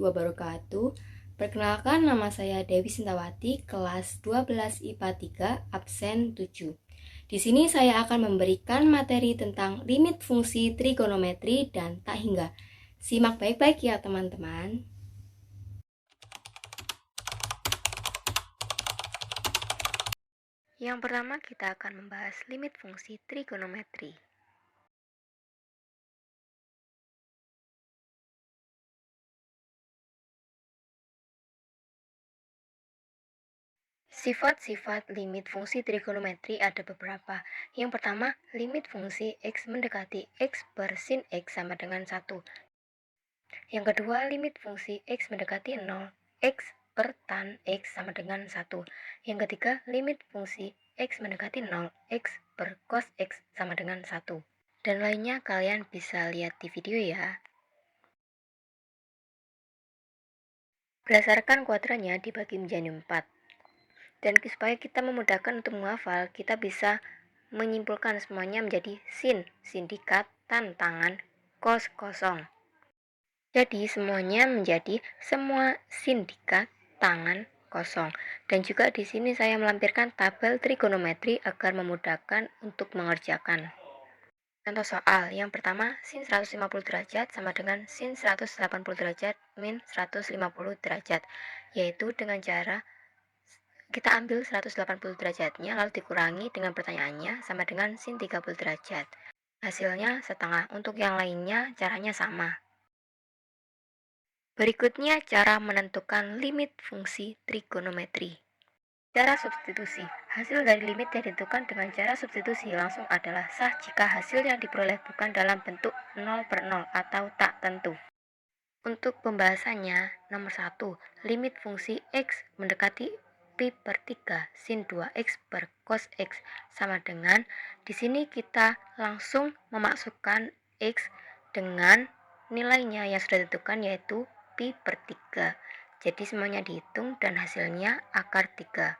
wabarakatuh. Perkenalkan, nama saya Dewi Sintawati, kelas 12 IPA 3, absen 7. Di sini saya akan memberikan materi tentang limit fungsi trigonometri dan tak hingga. Simak baik-baik ya teman-teman. Yang pertama kita akan membahas limit fungsi trigonometri. Sifat-sifat limit fungsi trigonometri ada beberapa. Yang pertama, limit fungsi X mendekati X per sin X sama dengan 1. Yang kedua, limit fungsi X mendekati 0, X per tan X sama dengan 1. Yang ketiga, limit fungsi X mendekati 0, X per cos X sama dengan 1. Dan lainnya kalian bisa lihat di video ya. Berdasarkan kuadrannya dibagi menjadi 4. Dan supaya kita memudahkan untuk menghafal, kita bisa menyimpulkan semuanya menjadi sin dikat, tan tangan, cos kosong. Jadi semuanya menjadi semua sin dikat, tangan kosong. Dan juga di sini saya melampirkan tabel trigonometri agar memudahkan untuk mengerjakan. Contoh soal, yang pertama, sin 150 derajat sama dengan sin 180 derajat min 150 derajat, yaitu dengan cara kita ambil 180 derajatnya lalu dikurangi dengan pertanyaannya sama dengan sin 30 derajat. Hasilnya setengah. Untuk yang lainnya caranya sama. Berikutnya cara menentukan limit fungsi trigonometri. Cara substitusi. Hasil dari limit yang ditentukan dengan cara substitusi langsung adalah sah jika hasil yang diperoleh bukan dalam bentuk 0 per 0 atau tak tentu. Untuk pembahasannya, nomor 1, limit fungsi X mendekati pi per 3 sin 2X per cos X sama dengan, di sini kita langsung memasukkan X dengan nilainya yang sudah ditentukan yaitu pi per 3. Jadi semuanya dihitung dan hasilnya akar 3.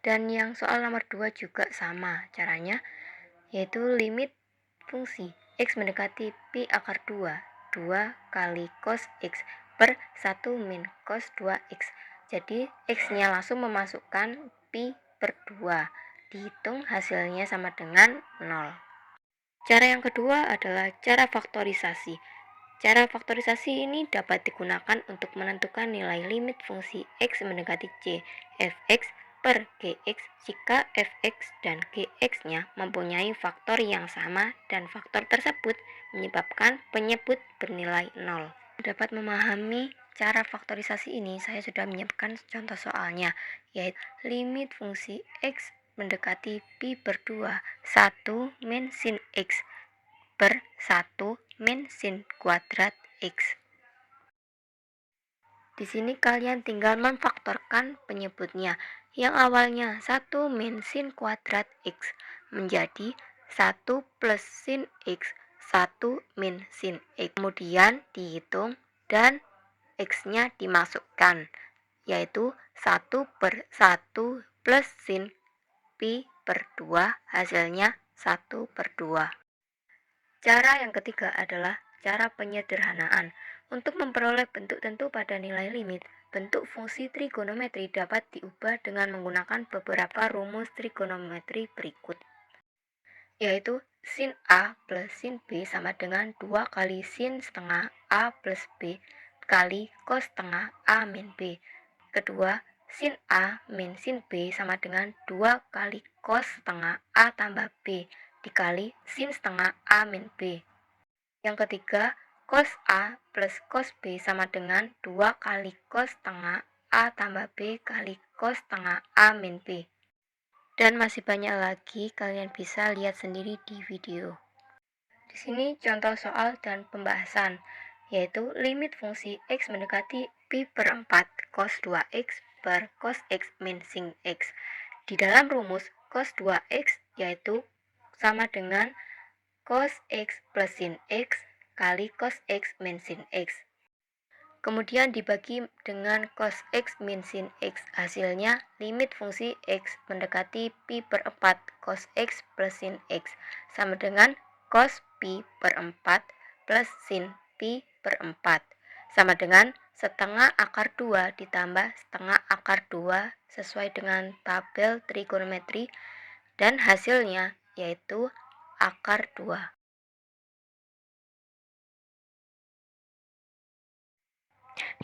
Dan yang soal nomor 2 juga sama caranya, yaitu limit fungsi X mendekati pi akar 2, 2 kali cos X per 1 min cos 2X. Jadi X-nya langsung memasukkan pi per 2. Dihitung hasilnya sama dengan 0. Cara yang kedua adalah cara faktorisasi. Cara faktorisasi ini dapat digunakan untuk menentukan nilai limit fungsi X mendekati C fx per Gx jika fx dan Gx-nya mempunyai faktor yang sama dan faktor tersebut menyebabkan penyebut bernilai 0. Dapat memahami cara faktorisasi ini, saya sudah menyiapkan contoh soalnya, yaitu limit fungsi X mendekati pi per 2, 1 min sin X per 1 min sin kuadrat X. Di sini kalian tinggal memfaktorkan penyebutnya. Yang awalnya 1 min sin kuadrat X menjadi 1 plus sin X, 1 min sin X. Kemudian dihitung dan X-nya dimasukkan, yaitu 1 per 1 plus sin pi per 2, hasilnya 1 per 2. Cara yang ketiga adalah cara penyederhanaan. Untuk memperoleh bentuk tentu pada nilai limit, bentuk fungsi trigonometri dapat diubah dengan menggunakan beberapa rumus trigonometri berikut, yaitu sin A plus sin B sama dengan 2 kali sin setengah A plus B kali cos setengah A min B. Kedua, sin A min sin B sama dengan 2 kali cos setengah A tambah B dikali sin setengah A min B. Yang ketiga, cos A plus cos B sama dengan 2 kali cos setengah A tambah B kali cos setengah A min B. Dan masih banyak lagi, kalian bisa lihat sendiri di video. Di sini contoh soal dan pembahasan, yaitu limit fungsi X mendekati pi per 4 cos 2X per cos X min sin X. Di dalam rumus cos 2X yaitu sama dengan cos X plus sin X kali cos X min sin X. Kemudian dibagi dengan cos X min sin X. Hasilnya limit fungsi X mendekati pi per 4 cos X plus sin X sama dengan cos pi per 4 plus sin pi per 4 sama dengan setengah akar 2 ditambah setengah akar 2 sesuai dengan tabel trigonometri dan hasilnya yaitu akar 2.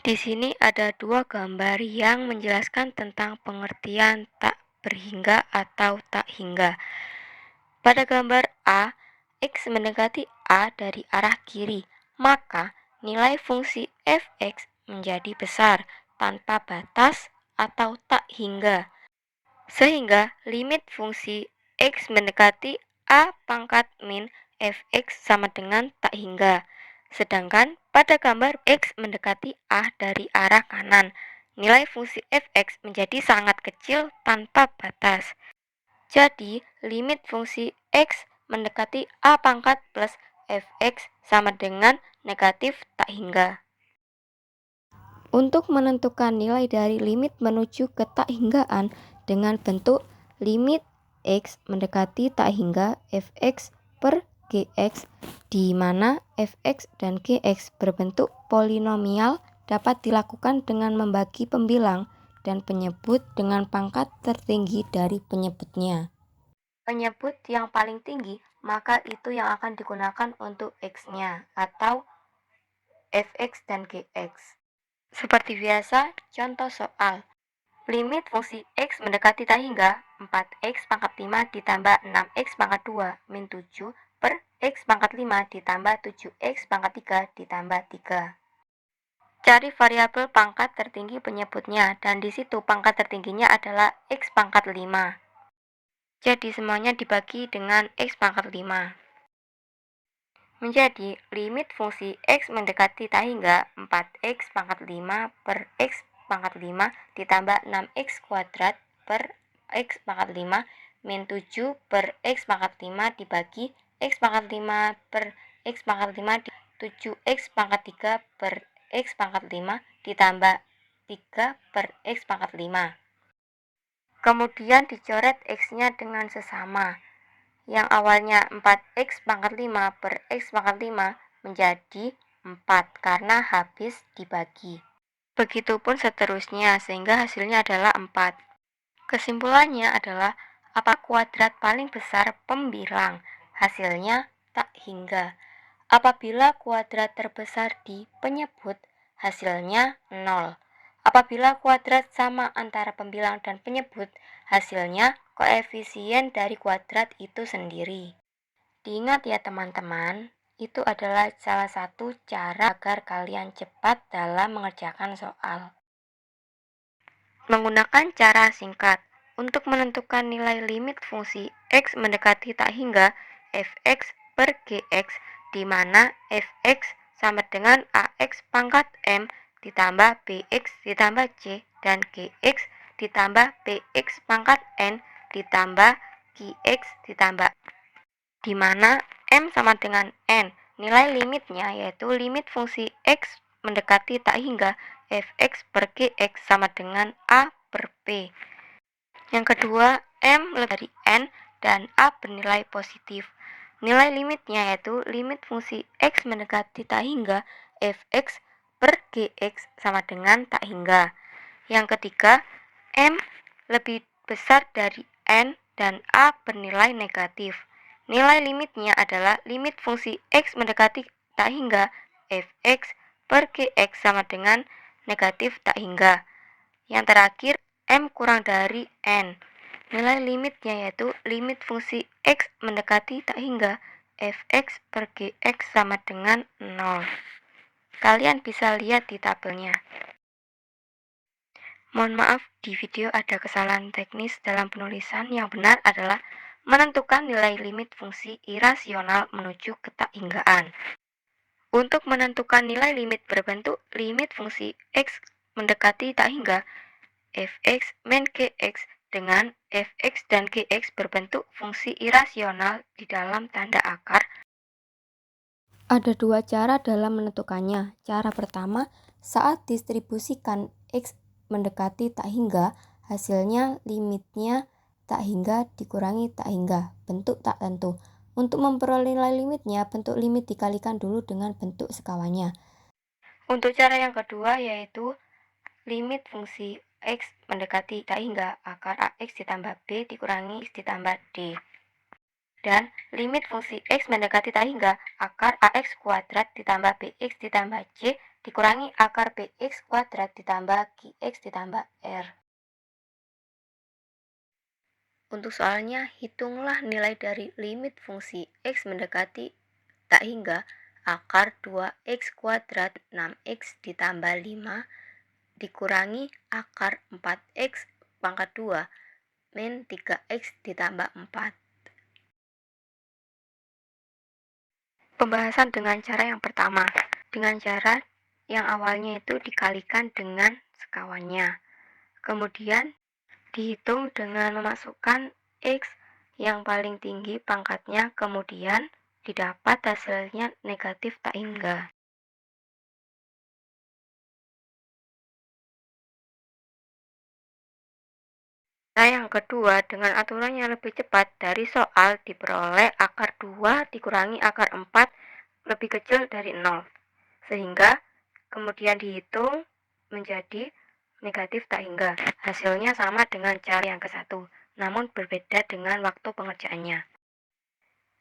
Di sini ada dua gambar yang menjelaskan tentang pengertian tak berhingga atau tak hingga. Pada gambar A, X mendekati A dari arah kiri, maka nilai fungsi fx menjadi besar tanpa batas atau tak hingga. Sehingga limit fungsi X mendekati A pangkat min fx sama dengan tak hingga. Sedangkan pada gambar X mendekati A dari arah kanan, nilai fungsi fx menjadi sangat kecil tanpa batas. Jadi, limit fungsi X mendekati A pangkat plus fx sama dengan negatif tak hingga. Untuk menentukan nilai dari limit menuju ke tak hinggaan dengan bentuk limit X mendekati tak hingga fx per gx, di mana fx dan gx berbentuk polinomial, dapat dilakukan dengan membagi pembilang dan penyebut dengan pangkat tertinggi dari penyebutnya. Penyebut yang paling tinggi, maka itu yang akan digunakan untuk X-nya atau fx dan gx. Seperti biasa, contoh soal. Limit fungsi X mendekati tak hingga 4X pangkat 5 ditambah 6X pangkat 2 min 7 per X pangkat 5 ditambah 7X pangkat 3 ditambah 3. Cari variabel pangkat tertinggi penyebutnya, dan di situ pangkat tertingginya adalah X pangkat 5. Jadi semuanya dibagi dengan X pangkat 5. Menjadi limit fungsi X mendekati tak hingga 4X pangkat 5 per X pangkat 5 ditambah 6X kuadrat per X pangkat 5 min 7 per X pangkat 5 dibagi X pangkat 5 per X pangkat 5 7X pangkat 3 per X pangkat 5 ditambah 3 per X pangkat 5. Kemudian dicoret X-nya dengan sesama. Yang awalnya 4X pangkat 5 per X pangkat 5 menjadi 4 karena habis dibagi. Begitupun seterusnya sehingga hasilnya adalah 4. Kesimpulannya adalah apa kuadrat paling besar pembilang? Hasilnya tak hingga. Apabila kuadrat terbesar di penyebut, hasilnya 0. Apabila kuadrat sama antara pembilang dan penyebut, hasilnya koefisien dari kuadrat itu sendiri. Diingat ya teman-teman, itu adalah salah satu cara agar kalian cepat dalam mengerjakan soal. Menggunakan cara singkat untuk menentukan nilai limit fungsi X mendekati tak hingga fx per gx, di mana fx sama dengan ax pangkat m ditambah bx ditambah c dan gx ditambah bx pangkat n ditambah gx ditambah, di mana m sama dengan n. Nilai limitnya yaitu limit fungsi x mendekati tak hingga fx per gx sama dengan a per p. Yang kedua, m lebih dari n dan a bernilai positif. Nilai limitnya yaitu limit fungsi x mendekati tak hingga fx per gx sama dengan tak hingga. Yang ketiga, m lebih besar dari n dan a bernilai negatif. Nilai limitnya adalah limit fungsi x mendekati tak hingga fx per gx sama dengan negatif tak hingga. Yang terakhir, m kurang dari n. Nilai limitnya yaitu limit fungsi x mendekati tak hingga fx per gx sama dengan 0. Kalian bisa lihat di tabelnya. Mohon maaf, di video ada kesalahan teknis dalam penulisan. Yang benar adalah menentukan nilai limit fungsi irasional menuju ke tak hinggaan. Untuk menentukan nilai limit berbentuk limit fungsi x mendekati tak hingga fx min gx dengan fx dan gx berbentuk fungsi irasional di dalam tanda akar. Ada dua cara dalam menentukannya. Cara pertama, saat distribusikan x mendekati tak hingga, hasilnya limitnya tak hingga dikurangi tak hingga, bentuk tak tentu. Untuk memperoleh nilai limitnya, bentuk limit dikalikan dulu dengan bentuk sekawannya. Untuk cara yang kedua yaitu limit fungsi X mendekati tak hingga akar AX ditambah B dikurangi X ditambah D. Dan limit fungsi X mendekati tak hingga akar AX kuadrat ditambah BX ditambah C dikurangi akar BX kuadrat ditambah QX ditambah R. Untuk soalnya, hitunglah nilai dari limit fungsi X mendekati tak hingga akar 2X kuadrat 6X ditambah 5 dikurangi akar 4X pangkat 2 min 3X ditambah 4. Pembahasan dengan cara yang pertama, dengan cara yang awalnya itu dikalikan dengan sekawannya. Kemudian dihitung dengan memasukkan X yang paling tinggi pangkatnya, kemudian didapat hasilnya negatif tak hingga. Nah, yang kedua, dengan aturan yang lebih cepat dari soal diperoleh akar 2 dikurangi akar 4 lebih kecil dari 0. Sehingga kemudian dihitung menjadi negatif tak hingga. Hasilnya sama dengan cara yang ke-1, namun berbeda dengan waktu pengerjaannya.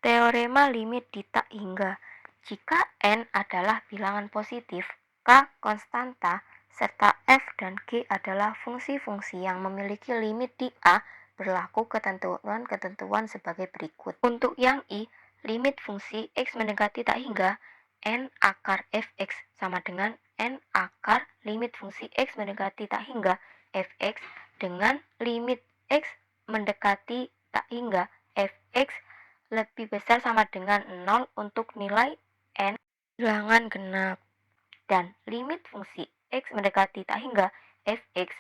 Teorema limit di tak hingga. Jika N adalah bilangan positif, K konstanta, serta F dan G adalah fungsi-fungsi yang memiliki limit di A, berlaku ketentuan-ketentuan sebagai berikut. Untuk yang I, limit fungsi X mendekati tak hingga N akar Fx sama dengan N akar limit fungsi X mendekati tak hingga Fx dengan limit X mendekati tak hingga Fx lebih besar sama dengan 0 untuk nilai N bilangan genap. Dan limit fungsi X mendekati tak hingga Fx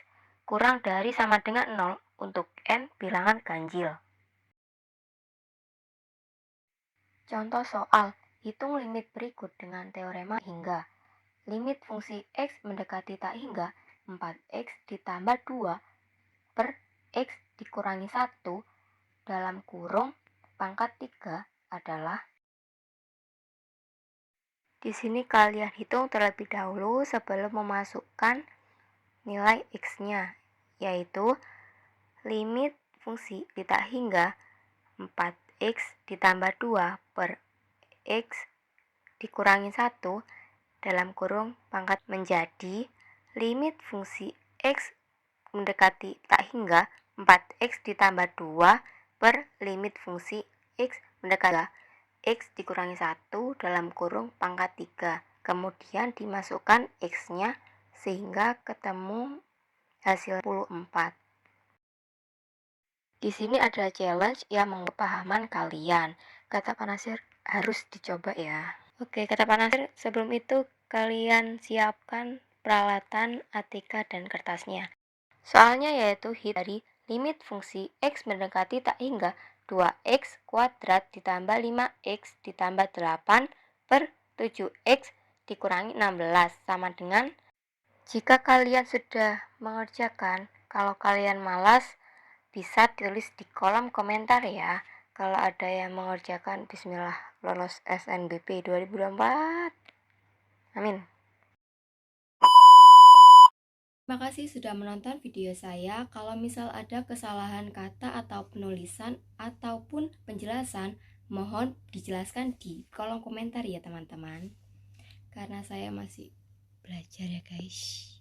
kurang dari sama dengan 0 untuk N bilangan ganjil. Contoh soal, hitung limit berikut dengan teorema hingga. Limit fungsi X mendekati tak hingga 4X ditambah 2 per X dikurangi 1 dalam kurung pangkat 3 adalah. Di sini kalian hitung terlebih dahulu sebelum memasukkan nilai X-nya, yaitu limit fungsi di tak hingga 4X ditambah 2 per X dikurangi 1 dalam kurung pangkat menjadi limit fungsi X mendekati tak hingga 4X ditambah 2 per limit fungsi X mendekati X dikurangi 1 dalam kurung pangkat 3. Kemudian dimasukkan X-nya sehingga ketemu hasil 24. Di sini ada challenge yang mengepahaman kalian. Kata Pak Nasir harus dicoba ya. Oke, kata Pak Nasir, sebelum itu kalian siapkan peralatan ATK dan kertasnya. Soalnya yaitu hit dari limit fungsi X mendekati tak hingga 2X kuadrat ditambah 5X ditambah 8 per 7X dikurangi 16 sama dengan. Jika kalian sudah mengerjakan, kalau kalian malas bisa tulis di kolom komentar ya. Kalau ada yang mengerjakan, bismillah lolos SNBP 2024. Amin. Terima kasih sudah menonton video saya. Kalau misal ada kesalahan kata atau penulisan ataupun penjelasan, mohon dijelaskan di kolom komentar ya teman-teman. Karena saya masih belajar ya guys.